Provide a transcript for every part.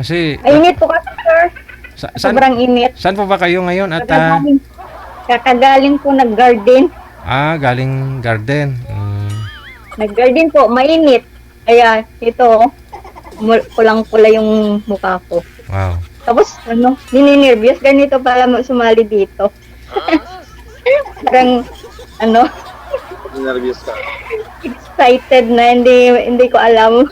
Kasi, Mainit po kasi, sir. saan, Sobrang init. saan po ba kayo ngayon at Kakagaling po nag-garden. galing garden? Nag-garden po, mainit. Kaya ito, pulang-pula yung mukha ko. Wow. Tapos, nininervyos. Ganito pala sumali dito. Parang, ano, Nervous ka. excited na hindi ko alam.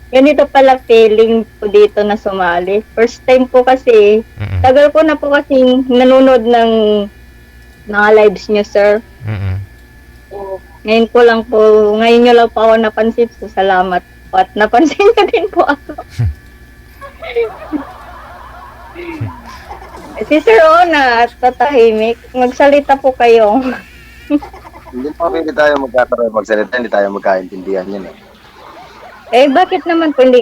Ganito pala feeling ko dito na sumali. First time po kasi, Mm-mm. tagal ko na po kasi nanonood ng mga lives niyo, sir. Mm-mm. Ngayon ko lang po, ngayon nyo lang po ako napansin po. Salamat po. At napansin nyo din po ako. Si Sir Ona at tatahimik, magsalita po kayo. Hindi pa pwede tayo magsalita, hindi tayo magkaintindihan yan eh. Eh, bakit naman po hindi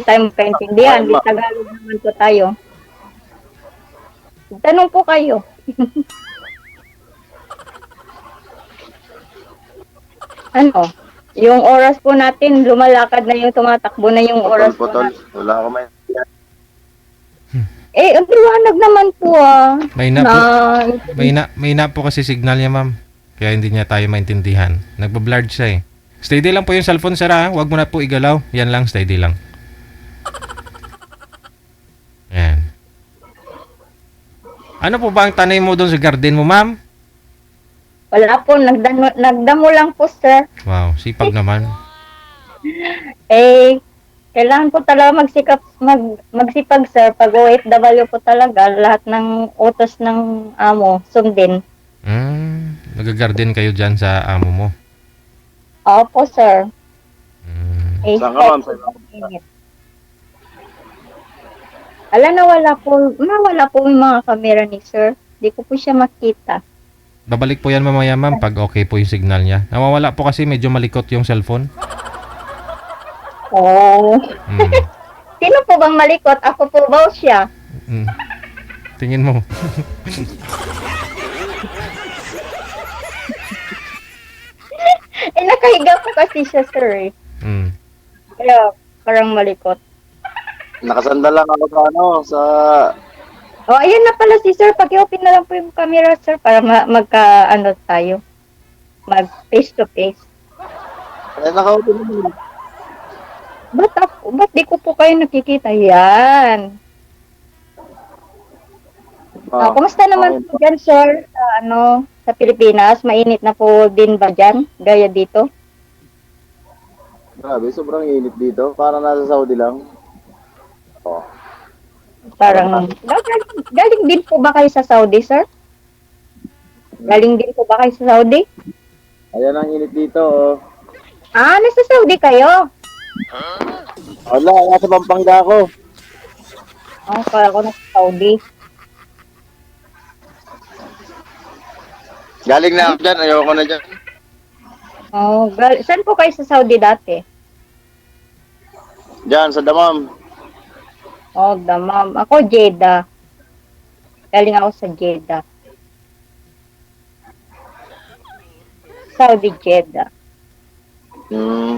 tayo magkaintindihan? Di Tagalog naman po tayo. Tanong po kayo. Ano? Yung oras po natin, lumalakad na yung tumatakbo na yung oras po Putol, natin. wala ako may... Eh, ang liwanag naman po May na po kasi signal niya, ma'am. Kaya hindi niya tayo maintindihan. Nagbablurred siya eh. Steady lang po yung cellphone, sir, ha? Huwag mo na po igalaw. Yan lang, steady lang. Yan. Ano po ba ang tanay mo doon sa garden mo, ma'am? Wala po, nagdamo lang po, sir. Wow, sipag naman. Eh, kailangan po talaga magsipag, sir. Pag OFW po talaga, lahat ng utos ng amo, sundin. Nag-garden kayo dyan sa amo mo. Opo, sir. Eh, Saan ka, ma'am? nawala po yung mga kamera ni sir. Di ko po siya makita. Babalik po yan mamaya, ma'am, pag okay po yung signal niya. Nawawala po kasi medyo malikot yung cellphone. Oh. Mm. Sino po bang malikot? Ako po ba o siya? Mm. Tingin mo. Eh, nakahiga po kasi siya, sir. Mm. Kaya, parang malikot. Nakasandal lang ako sa Oh, ayun na pala si sir. Pag-i-open na lang po yung camera, sir, para tayo. Mag face to face. Eh, naka-open naman. Ba't di ko po kayo nakikita? Yan. Kumusta naman po dyan, sir? Sa Pilipinas, mainit na po din ba dyan? Gaya dito? Grabe, sobrang init dito. Parang nasa Saudi lang. Parang, galing din po ba kayo sa Saudi, sir? Galing din po ba kayo sa Saudi? Ayan ang init dito, oh. Nasa Saudi kayo? Wala, nasa Pampanga ako. Kaya ko nasa Saudi. Galing na ako dyan, ayoko na dyan. Saan po kayo sa Saudi dati? Dyan, sa Damam. Damam. Ako, Jeddah. Galing ako sa Jeddah. Saudi, Jeddah.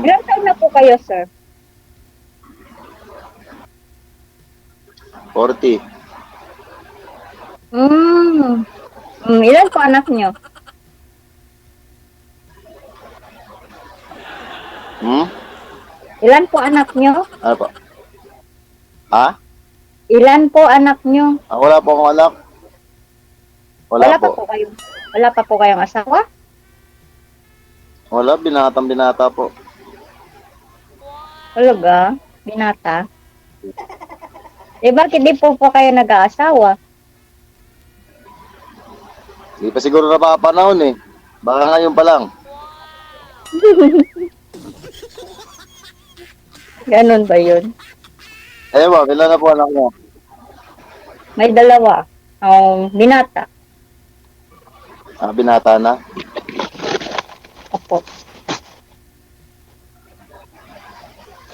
Ilang taon na po kayo, sir? 40. Ilan po anak nyo? Ilan po anak nyo? Ano pa? Ha? Ilan po anak nyo? Wala po akong anak. Wala po. Wala pa po kayong asawa? Wala, binata po. Talaga? Binata? Bakit di po kayo nag-aasawa? Hindi pa siguro napapanahon eh. Baka ngayon pa lang. Ganon ba yun? Ba, kailan na po anak mo? May dalawa. Binata. Binata na? Opo.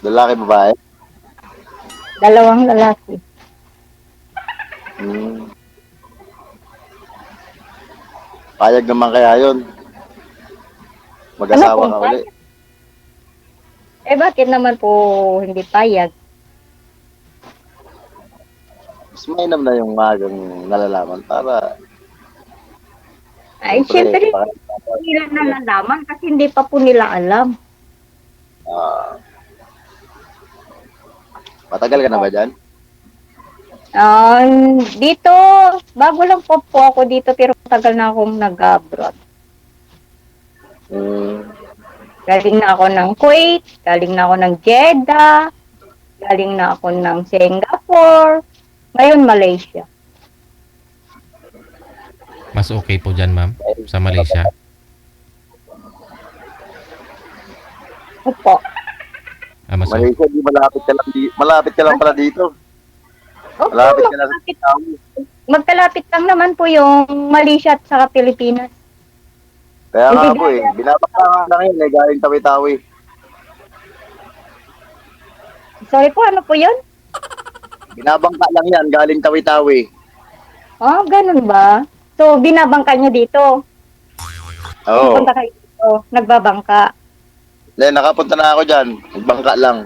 Lalaki, babae? Dalawang lalaki. Payag naman kaya yun. Mag-asawa ka ulit. Bakit naman po hindi payag? mas mainam na yung magang nalalaman para Ay, siyempre, syempre, hindi nila nalalaman kasi hindi pa po nila alam. ah, matagal ka na ba dyan? Dito, bago lang po ako dito pero tagal na akong nag-abroad. Hmm, Galing na ako ng Kuwait, galing na ako ng Jeddah, galing na ako ng Singapore, ngayon Malaysia. Mas okay po dyan, ma'am, sa Malaysia. Opo. Mas okay. Malaysia, di malapit ka lang pala dito. Opo, Malapit ka lang sa Tawi. magkalapit lang naman po yung Malaysia at saka Pilipinas. Kaya nga Hindi po eh, binabaka nga lang yun eh, galing Tawi-Tawi. Sorry po, ano po yun? Binabangka lang yan, galing Tawi-Tawi. Oh, ganun ba? So, binabangka nyo dito. Oo. Punta kayo dito, nagbabangka. Nakapunta na ako dyan, nagbangka lang.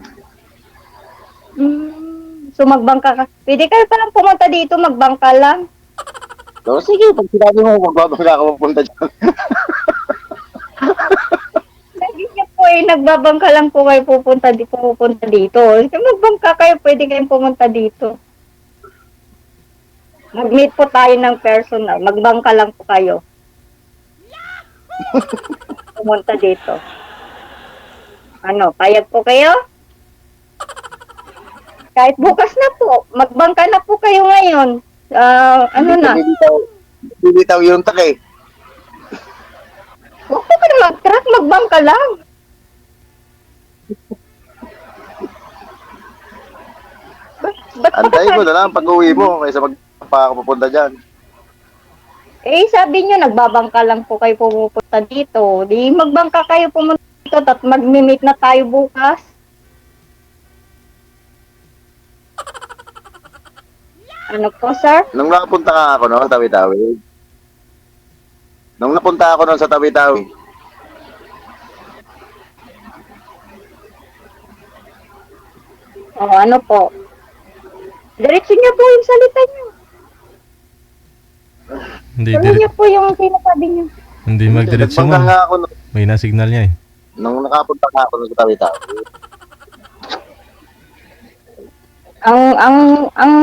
So, magbangka ka. Pwede kayo palang pumunta dito, magbangka lang. So, sige, pag sinabi mo, magbabangka ka pupunta dyan. Lagi niyo po eh, nagbabangka lang po kayo pupunta dito. Kung magbangka kayo, pwede kayong pumunta dito. Mag-meet po tayo ng personal. Magbangka lang po kayo. Pumunta dito. Ano, payag po kayo? Kahit bukas na po, magbangka na po kayo ngayon. Ano na? Bibitaw yung take. Huwag po kayo mag-truck, magbangka lang. Ba't Antayin ko na lang pag-uwi mo kaysa magpa ako pupunta dyan. Eh, sabi niyo, nagbabangka lang po kayo pumupunta dito. Di magbangka kayo pumunta dito at mag-meet na tayo bukas. Ano po, sir? Nung napunta ka ako no, Tawi-Tawi. Nung napunta ako no sa Tawi-Tawi. O, ano po? Diretso niyo po yung salita niyo. Hindi, Tuloy niyo po yung sinasabi niyo. hindi magdiretso, Nagbangka ma'am. nga ako no, May na-signal niya eh. nung nakapunta ka ako no sa Tawi-Tawi. Ang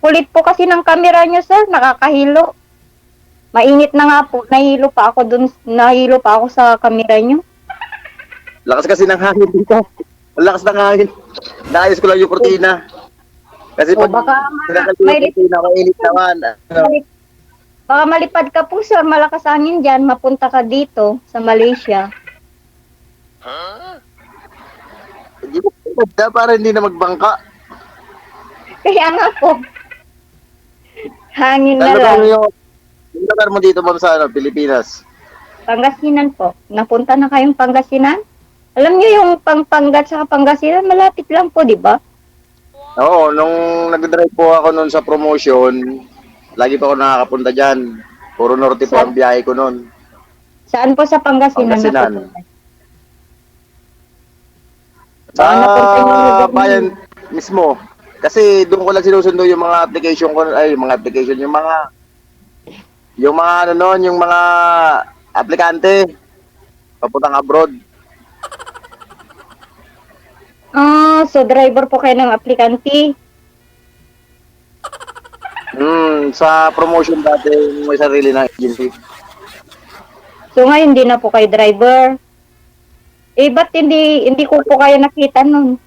kulit po kasi ng camera niyo, sir. Nakakahilo. Mainit na nga po. Nahilo pa ako sa camera niyo. Lakas kasi ng hangin dito. Ang lakas ng hangin. Naayos ko lang yung kurtina. Kasi O, pag baka sinakal ko yung kurtina, mainit naman. Baka malipad ka po, sir. Malakas angin dyan. Mapunta ka dito sa Malaysia. Hindi mo pagda para hindi na magbangka. Kaya nga po. Hangin na Lalo lang. yung lugar mo dito ma'am sa Pilipinas. Pangasinan po. Napunta na kayong Pangasinan? Alam niyo yung Pampangat sa Pangasinan, malapit lang po, di ba? Oo, nung nag-drive po ako noon sa promotion, lagi pa ako nakakapunta dyan. Puro norte po ang biyahe ko noon. Saan po sa Pangasinan? Pangasinan. napunta? Sa napunta niyo na doon? bayan mismo. Kasi doon ko lang sinusundo yung mga application ko, ay yung mga application, yung mga ano noon, yung mga aplikante papuntang abroad. So driver po kayo ng aplikante. Sa promotion dati, may sarili ng agency. So ngayon hindi na po kayo driver. Eh, ba't hindi ko po kayo nakita nun?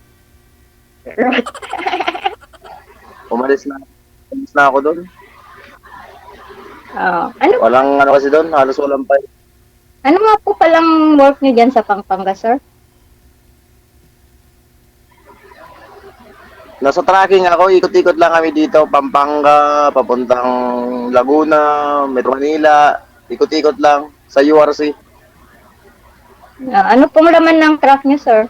Umalis na ako doon. Ano Walang ano kasi doon, halos walang pa. ano nga po palang work niyo dyan sa Pampanga, sir? Nasa tracking ako, ikot-ikot lang kami dito, Pampanga, papuntang Laguna, Metro Manila, ikot-ikot lang sa URC. Ano pong laman ng truck niyo, sir?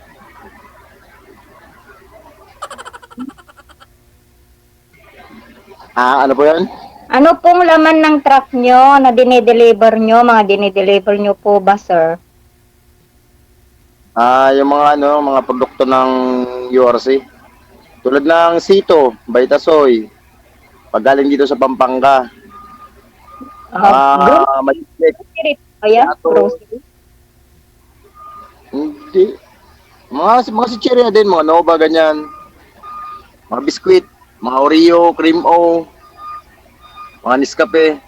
Ano po yan? Ano pong laman ng truck nyo na dinideliver nyo? Mga dinideliver nyo po ba, sir? Yung mga produkto ng URC. Tulad ng Sito, Vitasoy, Pag galing dito sa Pampanga. Maligit. Grocery kaya? Ato. Grocery? Hindi. Mga chichirya din, mga Nova, ganyan. Mga biskwit, mga Oreo, Cream O, mga Nescafe.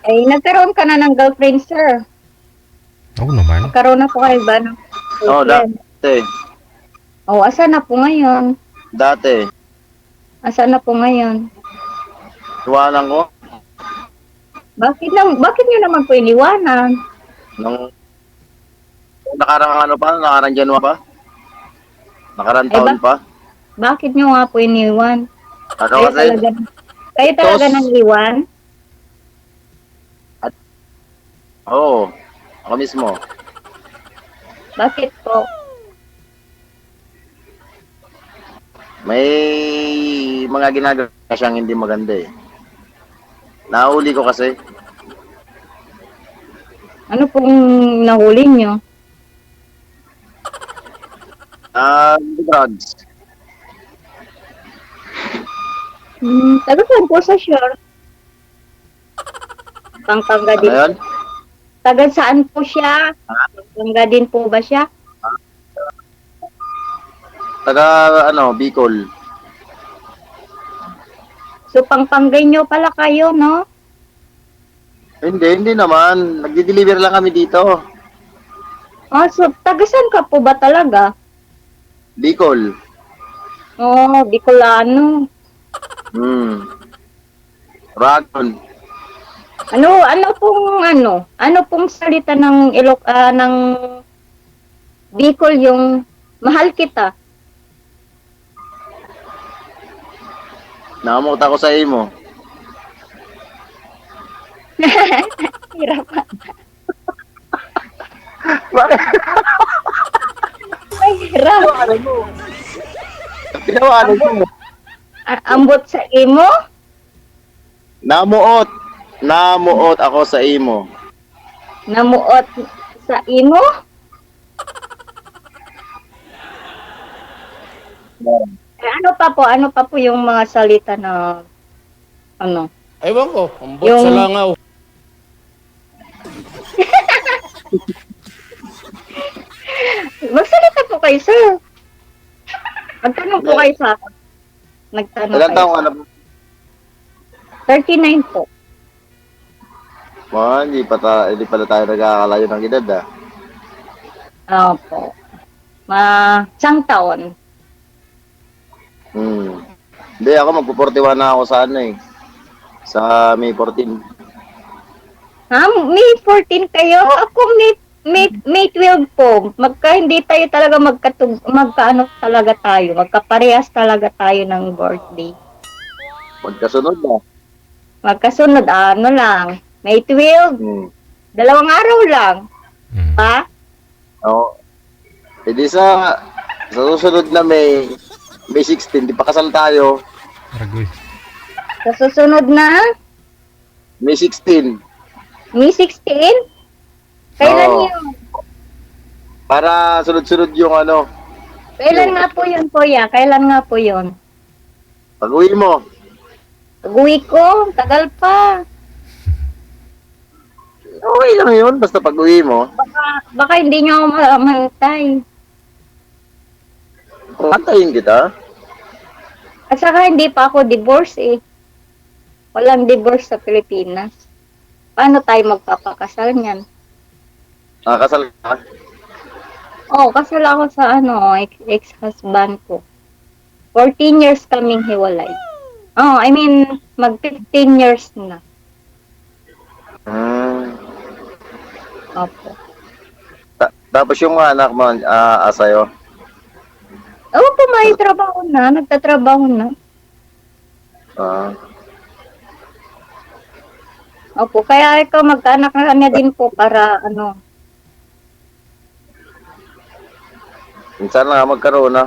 Ay, nagkaroon ka na ng girlfriend, sir. Oo naman. Nagkaroon na po kayo ba ng Oo, girlfriend? dati. Oh, asa na po ngayon? Dati. Asa na po ngayon? Iwanan ko. Bakit nyo naman po iniwanan? Nung nakarang ano pa, nakarang January pa. Nakarang Ay, taon pa. Bakit nyo nga po iniwan? Ako kasi, Kayo talaga nang iwan? oo, ako mismo. Bakit po? May mga ginagawa siyang hindi maganda eh. Nahuli ko kasi. Ano pong nahuli nyo? Drugs. Taga saan po sa shore? Pampanga Ano din. yun? Taga saan po siya? Pampanga din po ba siya? Taga, Bicol. So, Pampangueño pala kayo, no? Hindi naman. Nagdi-deliver lang kami dito. So, taga saan ka po ba talaga? Bicol. Oh, Bicolano. Dragon. Ano pong salita ng ng Bicol yung mahal kita? Nakamot ako sa imo. Hirap. Bakit? Ay, hirap. Tinawanan mo. Ambot sa imo? Namuot ako sa imo. Namuot sa imo? Ano pa po yung mga salita na Ewan ko, ambot Yung- sa langaw. Magsalita po kayo, sir. Magtanong po kayo sa akin. Nagtanong Ilan kayo. taong ano? 39 po. Hindi pala tayo nagkakalayo ng edad ah. Opo. Isang taon. Hindi, ako magpo-41 na ako sa sa May 14. May 14 kayo? Ako May 12 po. Hindi tayo talaga magkaparehas talaga tayo ng birthday. Magkasunod na. Magkasunod, lang. May 12. 2 araw lang. Ha? Oo. Hindi sa susunod na May 16, di pa kasal tayo. Aragoy. Sa susunod na, May 16. May 16? Kailan Oo. yun? Para sunod-sunod yung Kailan nga po yun, kuya? Kailan nga po yun? pag-uwi mo. Pag-uwi ko, tagal pa. Okay lang yun, basta pag-uwi mo. Baka hindi nyo ako mahintay. Antayin kita. At saka hindi pa ako divorce eh. Walang divorce sa Pilipinas. Paano tayo magpapakasal niyan? Kasal ka. Kasal ako sa ex-husband ko. 14 years kaming hiwalay. Mag-15 years na. Opo. Tapos yung anak mo, sa'yo. Po, may trabaho na. Nagtatrabaho na. Opo, kaya ikaw magkaanak na kanya din po para Minsan na nga magkaroon na.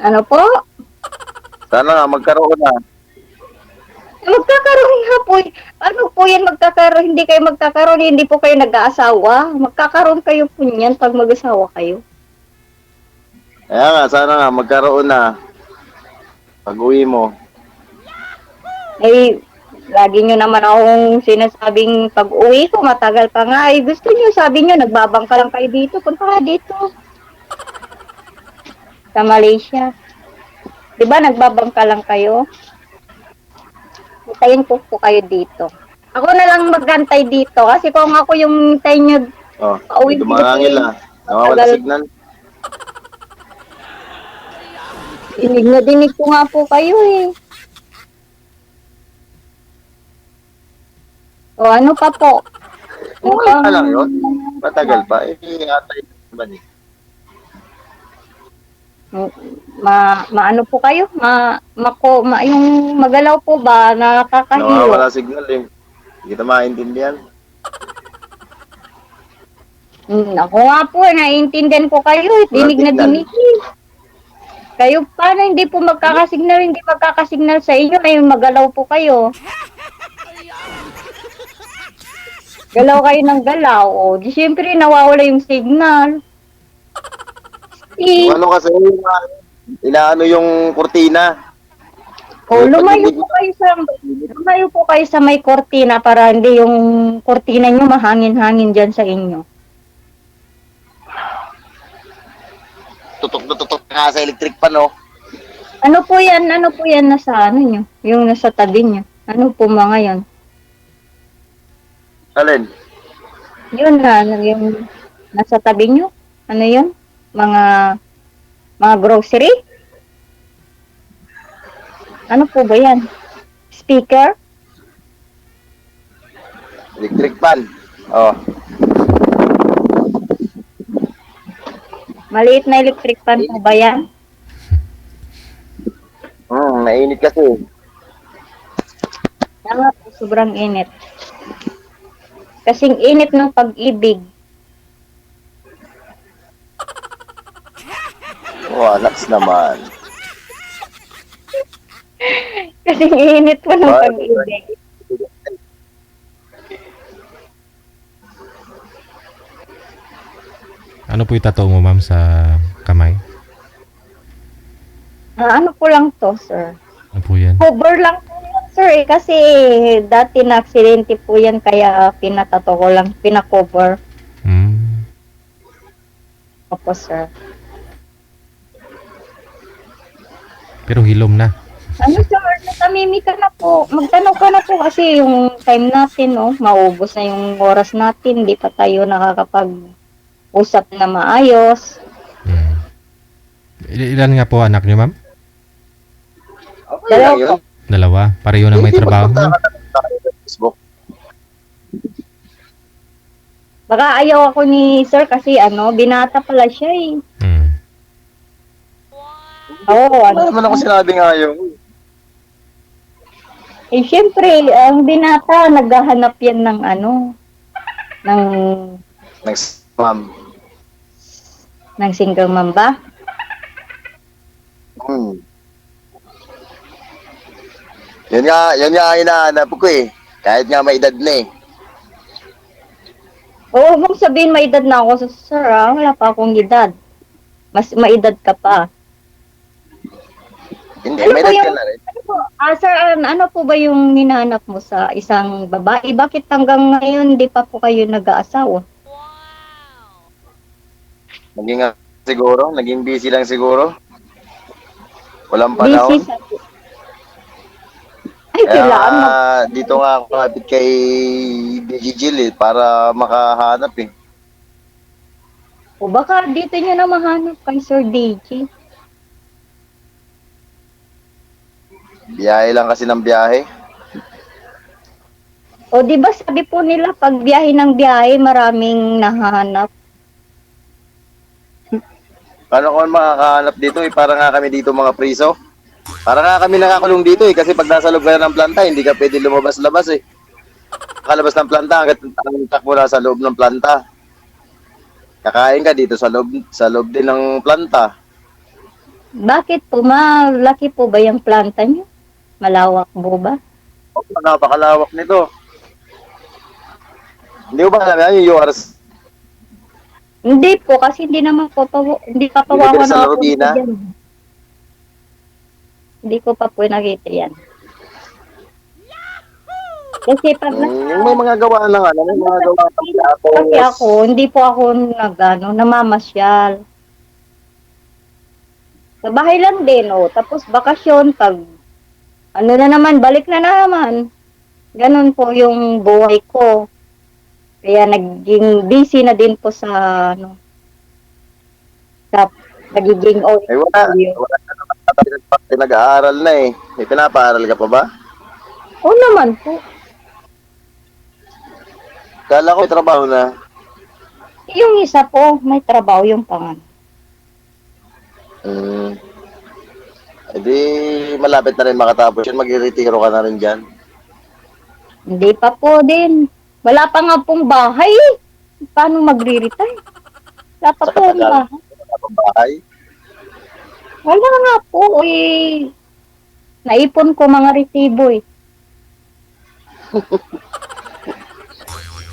Ano po? Sana nga magkaroon na. Magkakaroon nga po. Ano po yan magkakaroon? Hindi kayo magkakaroon, hindi po kayo nag-aasawa. Magkakaroon kayo po niyan pag mag-asawa kayo. Kaya nga, sana nga magkaroon na pag-uwi mo. Eh, lagi nyo naman akong sinasabing pag-uwi ko, matagal pa nga. Eh, gusto nyo, sabi nyo, nagbabangka lang kayo dito. Punta ka dito. Sa Malaysia. Di ba, nagbabangka lang kayo? Hintayin ko po kayo dito. Ako na lang maggantay dito. Kasi kung ako yung hintayin nyo, Oh, pauwi ito marangil dito, ah. Nawawala matagal. signal. Dinig na dinig ko nga po kayo eh. O ano pa po? Okay na lang yun. Matagal pa. Eh, atay naman eh. Maano po kayo? Yung magalaw po ba? Nakakahilo? Nawawala signal eh. Hindi kita maintindihan. Ako nga po, naiintindihan ko kayo. Dinig na Signal. dinig. Kayo, paano hindi po magkakasignal? Hindi magkakasignal sa inyo. Ay, magalaw po kayo. Galaw kayo ng galaw. O, di syempre, nawawala yung signal. Kung ano kasi, inaano yung kurtina. O, lumayo po kayo sa may kortina para hindi yung kortina nyo mahangin-hangin dyan sa inyo. Tutok na tutok nga sa electric pan, no? Ano po yan? Ano po yan nasa ano nyo? Yung nasa tabi nyo? Ano po mga yon? Alin? Yun na, yung nasa tabi nyo? Ano yun? Mga grocery? Ano po ba yan? Speaker? Electric pan. Oh. Maliit na electric pan po ba yan? Mainit kasi. Kaya nga po, sobrang init. Kasing init ng pag-ibig. Walaks naman. Kasing init po ng pag-ibig. Ano po itato mo, ma'am, sa kamay? Ano po lang to, sir? Ano po yan? Cover lang po yan, sir. Kasi dati na-aksidente po yan kaya pinatato ko lang, pinakover. Opo, sir. Pero hilom na. Ano, sir? Natamimi ka na po. Magtanong ka na po kasi yung time natin, no? Maubos na yung oras natin. Hindi pa tayo nakakapag-usap na maayos. Ilan nga po anak niyo, ma'am? Okay lang yun. Dalawa. Pareho na may Hindi, trabaho. magpunta ka na sa Facebook. Baka ayaw ako ni sir kasi binata pala siya eh. Oo, Ano naman ako sinabing ayaw? Eh, syempre, ang binata, naghahanap yan ng Next, ma'am. ng single mom ba? Yan nga ang hinahanap ko eh. Kahit nga may edad na eh. Oo, mong sabihin may edad na ako. Sir, wala pa akong edad. Mas maedad ka pa. Hindi, Ano may po edad ka yung- na rin. Sir, ano po ba yung hinahanap mo sa isang babae? Bakit hanggang ngayon hindi pa po kayo nag-aasawa? Naging busy lang siguro. Walang panahon. Busy sa... Ay, Kaya kailangan mo. dito nga ako kapit kay DJ Jill eh, para makahanap eh. O baka dito nyo na mahanap kay Sir DJ. Biyahe lang kasi ng biyahe. O di ba sabi po nila pag biyahe ng biyahe maraming nahahanap. Paano ko makakahanap dito eh? Para nga kami dito mga priso. Para nga kami nakakulong dito eh. Kasi pag nasa loob ka ng planta, hindi ka pwede lumabas-labas eh. Kalabas ng planta hanggat ang takbo na sa loob ng planta. Kakain ka dito sa loob din ng planta. Bakit po? Malaki po ba yung planta nyo? Malawak po ba? Oh, napakalawak nito. Hindi ko ba alam yan yung URS? Hindi po, kasi hindi naman po, hindi pa po Hindi ka ako sa nakapunta Robina? dyan. Hindi ko pa po nakita yan. Kasi pag Yung may mga gawa lang, ano, may mga gawa ng kasi tapos, ako, hindi po ako namamasyal. Sa bahay lang din, oh. Tapos bakasyon, pag ano na naman, balik na naman. Ganun po yung buhay ko. Kaya naging busy na din po sa, ano, sa nagiging ay wala na naman pinag-aaral na eh. May pinapaaral ka pa ba? Oo naman po. Kala ko may trabaho na. Yung isa po, may trabaho yung pangan. E di, malapit na rin makatapos yun. Mag-retiro ka na rin dyan. Hindi pa po din. Wala pa nga pong bahay. Paano magre-retire? Wala pa Sa po ang katagal. bahay. Wala pang bahay. Wala nga po eh. Naipon ko mga resibo eh.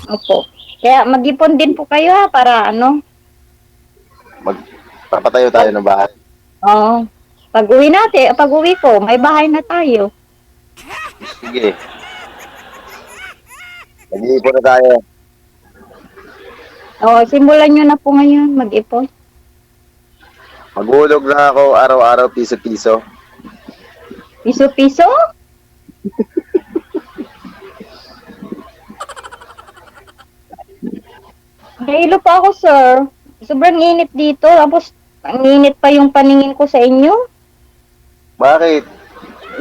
Opo. Kaya mag-ipon din po kayo ha, para ano. Magpapatayo tayo ng bahay. Oo. Pag uwi ko, may bahay na tayo. Sige. Nag-iipon na tayo. Oo, simulan nyo na po ngayon, mag-ipon. Maghulog na ako araw-araw piso-piso. Piso-piso? Nahilo pa ako, sir. Sobrang init dito. Tapos, ang init pa yung paningin ko sa inyo. Bakit?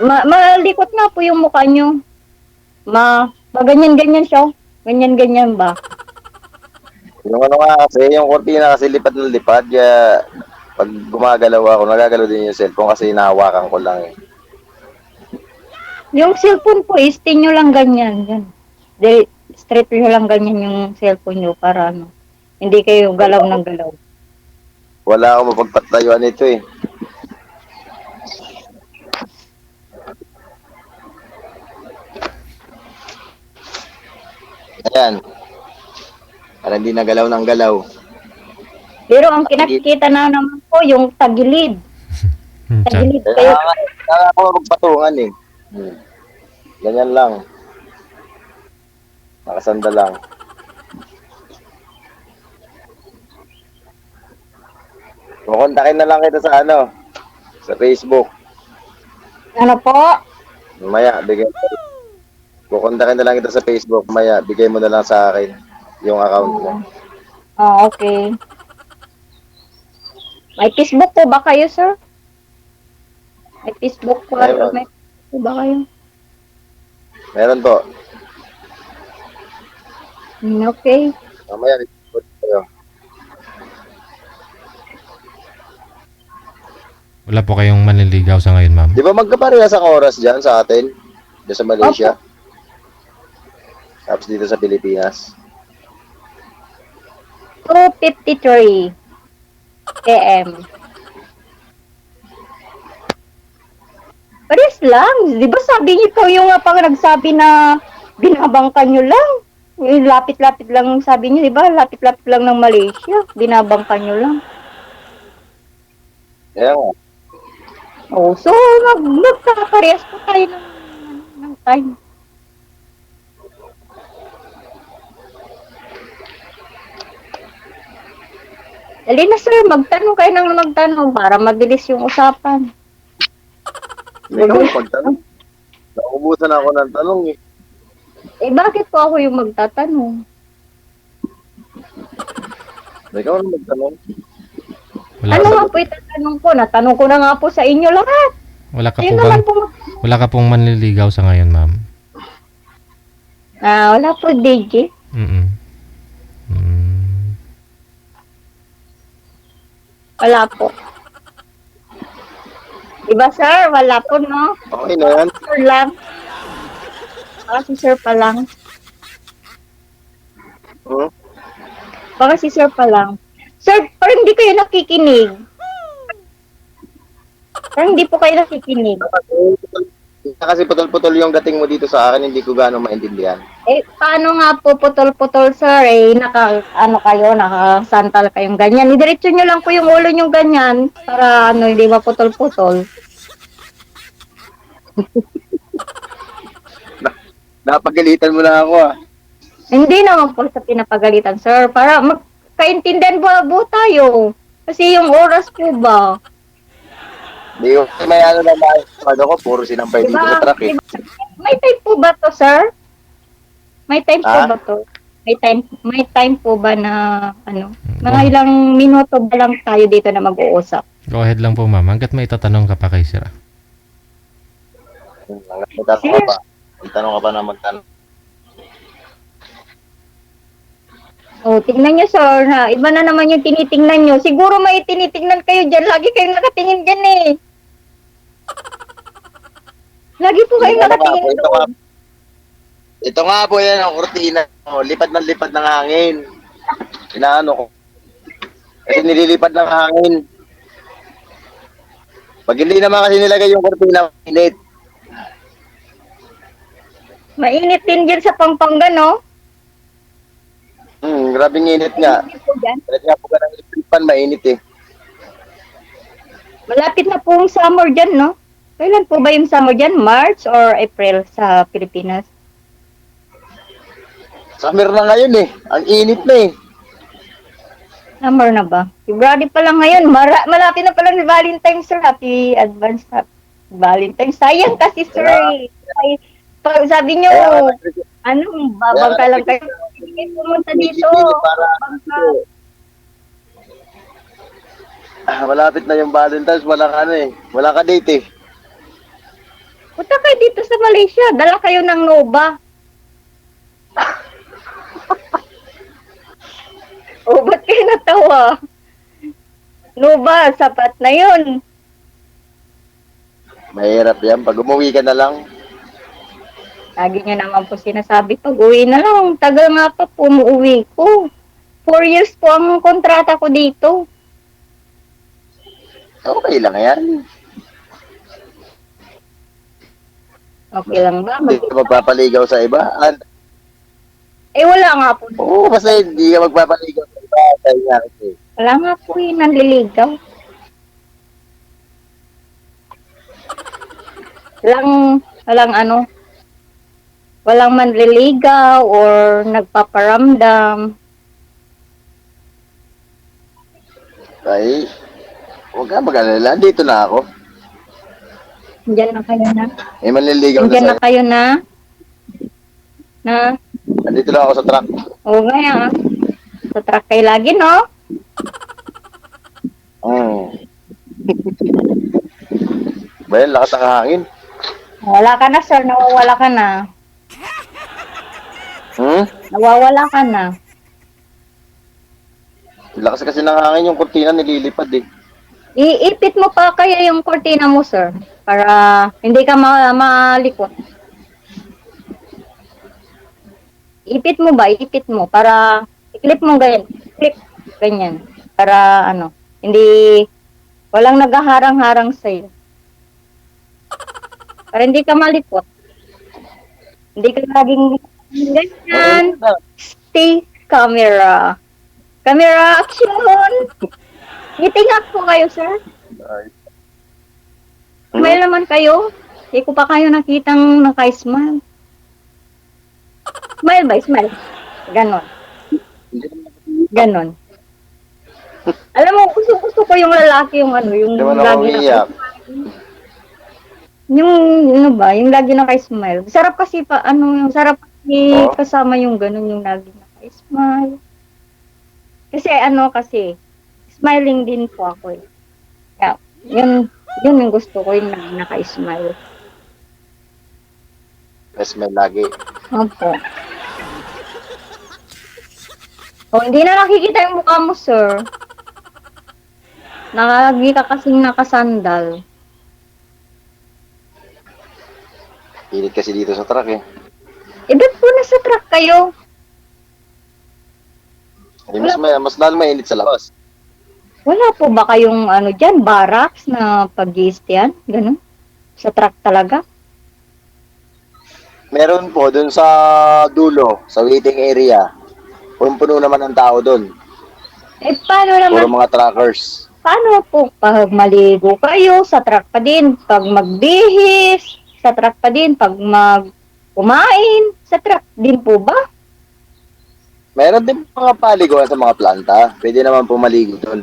Malikot na po yung mukha nyo. Ganyan-ganyan siya. Ganyan-ganyan ba? Yung ano nga kasi, yung kortina kasi lipat na lipat. Kaya pag gumagalaw ako, nagagalaw din yung cellphone kasi hinahawakan ko lang eh. Yung cellphone po, istin nyo lang ganyan. Yan. Straight nyo lang ganyan yung cellphone nyo para ano. Hindi kayo galaw ng galaw. Wala akong mapagpatayuan nito eh. Ayan. Para hindi nagalaw ng galaw. Pero ang kinakikita na naman po, yung tagilid. Tagilid kayo. Kaya ako magpatungan eh. Ganyan lang. Nakasanda lang. Kukontakin na lang kita sa ano, sa Facebook. Ano po? Maya, kukontakin na lang kita sa Facebook. Maya, bigay mo na lang sa akin yung account mo. Ah, okay. May Facebook po ba kayo, sir? May Facebook po. Meron. May Facebook po ba kayo? Meron po. Okay. Mamaya, report kayo. Wala po kayong manliligaw sa ngayon, ma'am. Di ba magkaparehas ang oras dyan sa atin? Dyan sa Malaysia? Tapos dito sa Pilipinas? 2:53 PM. Pares lang. Di ba sabi niyo po yung pang nagsabi na binabangkan nyo lang? Yung lapit-lapit lang sabi niyo, di ba? Lapit-lapit lang ng Malaysia. Binabangkan nyo lang. Kaya nga. Oh, so magkakaparehas po tayo ng time. Dali na sir, magtanong kayo ng magtanong para mabilis yung usapan. Ikaw ang pagtanong. Naubusan ako ng tanong eh. Eh bakit po ako yung magtatanong? Ikaw ang magtanong. Wala, Ano nga po itatanong ko? Natanong ko na nga po sa inyo lahat. wala ka po Ayun bang, naman po. wala ka pong manliligaw sa ngayon, ma'am? Wala po, DJ. Mm. Mm. Wala po. Diba sir? Wala po, no? Okay na yan. Sir lang. Baka si sir pa lang. Hmm? Baka si sir pa lang. Sir, parang hindi kayo nakikinig. Parang hindi po kayo nakikinig. Kasi putol-putol yung dating mo dito sa akin, hindi ko gaano maintindihan. Eh, paano nga po putol-putol, sir? Eh, nakasantal kayong ganyan. Idiretso nyo lang po yung ulo nyo ganyan para hindi maputol-putol. Napagalitan mo na ako ah. Hindi naman po sa pinapagalitan, sir. Para magkaintindihan po tayo. Kasi yung oras po ba? Di ko may ano na ano ko, puro sinampay dito Diba? sa truck eh. May time po ba to, sir? May time po Ha? ba to? May time po ba na mga ilang minuto ba lang tayo dito na mag-uusap? Go ahead lang po, ma'am. Hanggat may itatanong ka pa kay sir. May tanong ka pa. May tanong ka pa na magtanong. Oh, tingnan nyo, sir, na iba na naman yung tinitingnan nyo. Siguro may tinitingnan kayo dyan. Lagi kayong nakatingin dyan eh. Lagi po kayong nakatingin doon. Ito nga po yan ang kurtina. Oh, lipad ng hangin. Inaano ko. Kasi nililipad ng hangin. Pag hindi naman kasi nilagay yung kurtina, init. Mainit din dyan sa Pampanga, no? Grabing init nga. Mainit po dyan. Kaya po ka ng ilipan, mainit eh. Malapit na po yung summer dyan, no? Kailan po ba yung summer dyan? March or April sa Pilipinas? Summer na ngayon eh. Ang init na eh. Summer na ba? February pa lang ngayon. Malapit na pala ni Valentine's, sir. Happy advance Valentine's. Sayang kasi, sir. Yeah. Ay, pag sabi nyo, babangka lang kayo. Hindi kayo pumunta dito. Babangka. Malapit na yung Valentine's, wala ka date eh. Punta kayo dito sa Malaysia. Dala kayo ng Nova. Oh, ba't kayo natawa? Nova, sapat na yun. Mahirap yan, pag umuwi ka na lang. Lagi nyo naman po sinasabi, pag uwi na lang, tagal nga pa po umuwi ko. 4 years po ang kontrata ko dito. Okay lang yan. Okay lang ba? Hindi ka magpapaligaw sa iba. Eh, wala nga po. Oo, basta hindi ka magpapaligaw sa iba. Dahil nga kasi. Wala nga po yung nanliligaw. Walang manliligaw or nagpaparamdam. Ay, huwag ka mag-alala. Dito na ako. Diyan na kayo na. May manliligaw na Diyan na sa'yo. kayo na. Nandito lang ako sa truck. Oo nga yan. Sa truck kayo lagi, no? Bayan, lakas ng hangin. Wala ka na, sir. Nawawala ka na. Nawawala ka na. Lakas kasi ng hangin yung kurtina nililipad eh. Iipit mo pa kaya yung kortina mo, sir. Para hindi ka malikot. Ipit mo ba? Ipit mo. Para i-clip mo ganyan. Clip. Ganyan. Para hindi, walang naghaharang-harang sa'yo. Para hindi ka malikot. Hindi ka laging ganyan. Stay camera. Camera action! Ngitingak po kayo, sir. Smile naman kayo. Hindi ko pa kayo nakitang naka-smile. Smile ba? Smile. Ganon. Ganon. Alam mo, gusto ko yung lalaki, yung Hindi naman ako lagi umiyak. yung yung lagi naka-smile. Sarap kasi yung sarap kasi kasama yung ganon, yung lagi naka-smile. Kasi smiling din po ako eh. Kaya, yun yung gusto ko, yung naka-smile. Smile lagi. Opo. Hindi na nakikita yung mukha mo, sir. Lagi ka kasing nakasandal. Init kasi dito sa truck eh. Ba't po nasa truck kayo? Mas lalo mainit sa labas. Wala po ba kayong dyan, barracks na pag-i-stayan? Ganun? Sa truck talaga? Meron po dun sa dulo, sa waiting area. Punong-puno naman ang tao dun. Paano Puro naman, mga truckers. paano po pag maligo kayo, sa truck pa din, pag magbihis, sa truck pa din, pag kumain, sa truck din po ba? Meron din mga paliguan sa mga planta. Pwede naman po maligo dun.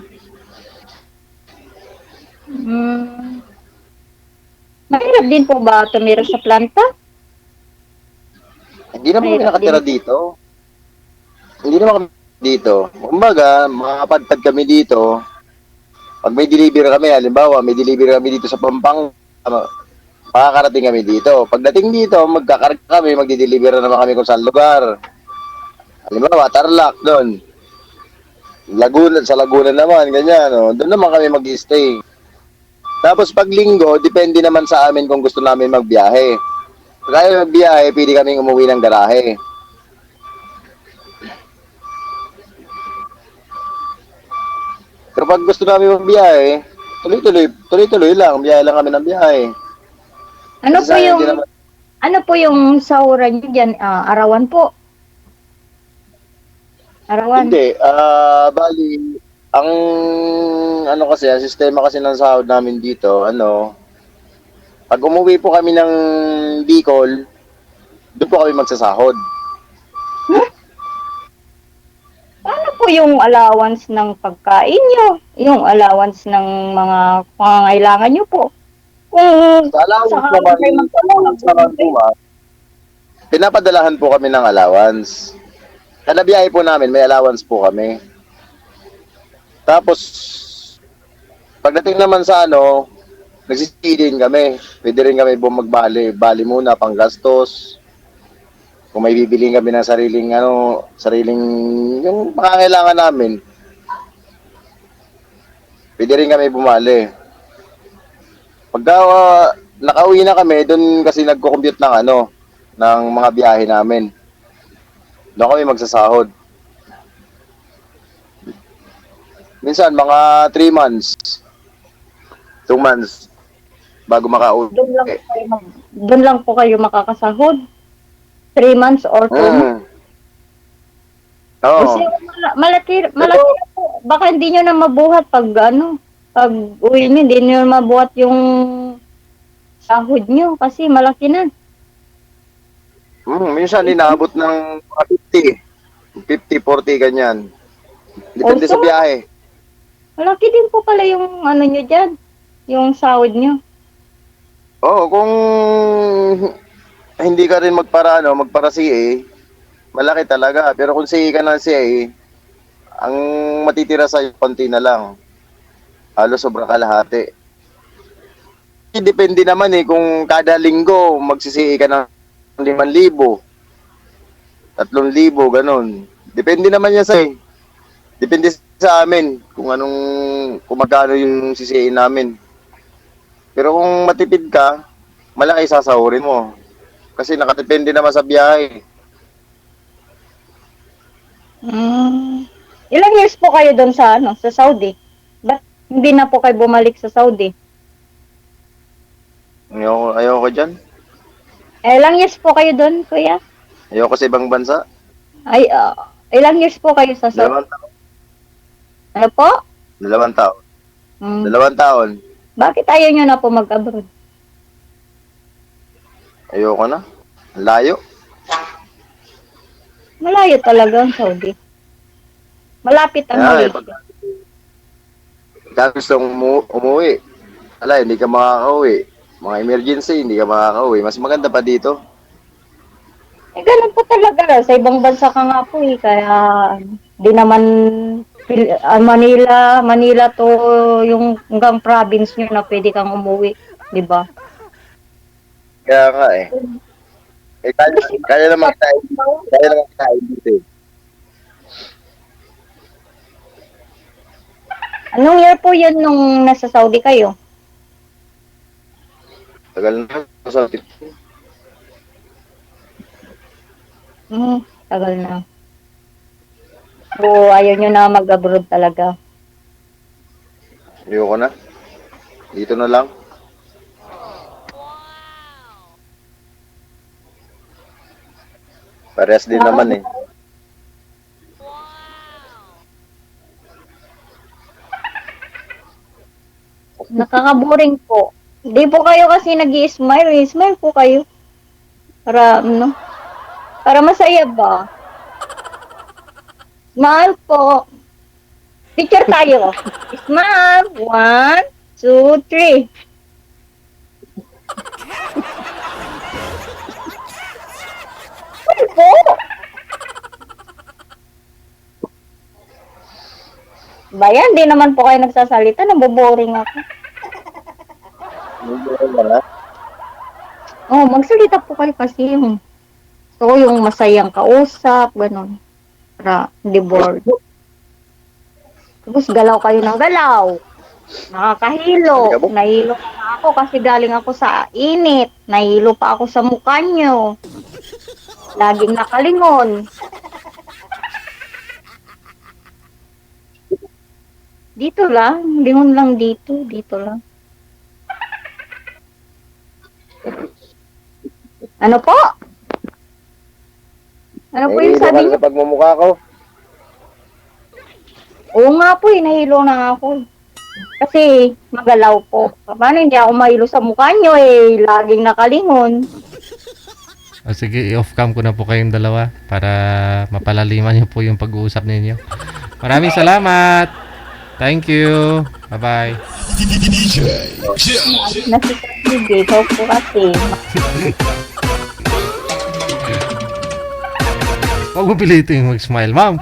Hmm, mahirap din po ba tumira sa planta? Hindi naman kami Mahirap din nakatira po. dito. Hindi naman kami dito. Kumbaga, makapadpad kami dito. Pag may delivery kami, halimbawa, may delivery kami dito sa Pampanga, makakarating kami dito. Pagdating dito, magkakarga kami, magdi-deliver naman kami kung saan lugar. Halimbawa, Tarlac, doon. Laguna, sa Laguna naman, ganyan, no? Doon naman kami mag-stay. Tapos pag linggo, depende naman sa amin kung gusto namin magbiyahe. Pag ayaw magbiyahe, pwede kaming umuwi ng garahe. Pero pag gusto namin magbiyahe, tuloy-tuloy lang, biyahe lang kami ng biyahe. Ano Kasi po sayang yung, din naman. ano po yung sahuran niyo dyan? Arawan po. Arawan. Hindi, bali, ang ano kasi, ang sistema kasi ng sahod namin dito, pag umuwi po kami ng Bicol, doon po kami magsasahod. Paano po yung allowance ng pagkain nyo? Yung allowance ng mga pangangailangan nyo po? Kung Sa allowance sakali naman, kayo allowance naman po pinapadalahan po kami ng allowance. Kada biyahe po namin, may allowance po kami. Tapos, pagdating naman sa nagsisili din kami. Pwede rin kami magbali. Bali muna, panggastos. Kung may bibiling kami ng sariling, yung pangangailangan namin, pwede rin kami bumali. Pagka nakauwi na kami, doon kasi nagko-compute ng mga biyahe namin. Doon kami magsasahod. Minsan, mga 3 months, 2 months, bago makauwi. Doon lang po kayo makakasahod? 3 months or 2 months? Oo. Kasi malaki na po. Baka hindi nyo na mabuhat pag pag uwi nyo, hindi nyo mabuhat yung sahod nyo kasi malaki na. Minsan, inaabot ng mga 50, 40, ganyan. Depende Also, sa biyahe. malaki din po pala yung nyo dyan, yung sahod nyo. Oo, kung hindi ka rin magpara CA, malaki talaga. Pero kung CA ka ng CA, ang matitira sa konti na lang. Halos sobra kalahati. Depende naman kung kada linggo magsi-CA ka ng 5,000, 3,000, ganun. Depende naman yan Depende sa amin kung magkano yung CCA namin. Pero kung matipid ka, malaki sasahurin mo. Kasi nakadepende naman sa biyahe. Ilang years po kayo doon sa sa Saudi? Ba't hindi na po kayo bumalik sa Saudi? Ayoko dyan. Ilang years po kayo doon, kuya? Ayoko sa ibang bansa. Ay, ilang years po kayo sa Saudi? 2 taon. Ano po? 2 taon. Hmm. 2 taon. Bakit ayaw nyo na po mag-abroad? Ayoko na. Ang layo. Malayo talaga ang Saudi. Malapit ang Malaysia. Kaya gusto umuwi. Hindi ka makakauwi. Mga emergency, hindi ka makakauwi. Mas maganda pa dito. Ganun po talaga. Sa ibang bansa ka nga po Kaya di naman Manila to yung hanggang province nyo na pwede kang umuwi. Di ba? Kaya nga kaya naman tayo dito Anong year po yun nung nasa Saudi kayo? Tagal na. Tagal na. So, ayaw nyo na mag-abroad talaga. Ayoko na. Dito na lang. Parehas din naman eh. Nakaka-boring po. Hindi po kayo kasi nag-i-smile. Smile po kayo. Para, ano? Para masaya ba? Smile po. Picture tayo. Smile. 1, 2, 3. Smile po. Bayan, di naman po kayo nagsasalita. Naboboring ako. Oh, magsalita po kayo kasi yung yung masayang kausap, ganun. Para hindi bored. Tapos galaw kayo ng galaw. Nakakahilo. Nahilo na ako kasi galing ako sa init. Nahilo pa ako sa mukha nyo. Laging nakalingon. Dito lang. Lingon lang dito. Dito lang. Ano po? Ano po yung sabi niyo? Sa pagmumukha ko. Oo nga po, nahilo na ako. Kasi magalaw po. Paano hindi ako mahilo sa mukha nyo laging nakalingon. O sige, i-off cam ko na po kayong dalawa para mapalaliman niyo po yung pag-uusap ninyo. Maraming salamat. Thank you. Bye-bye. Nasisigil ko po kasi. Huwag mo pilitin mag-smile, ma'am.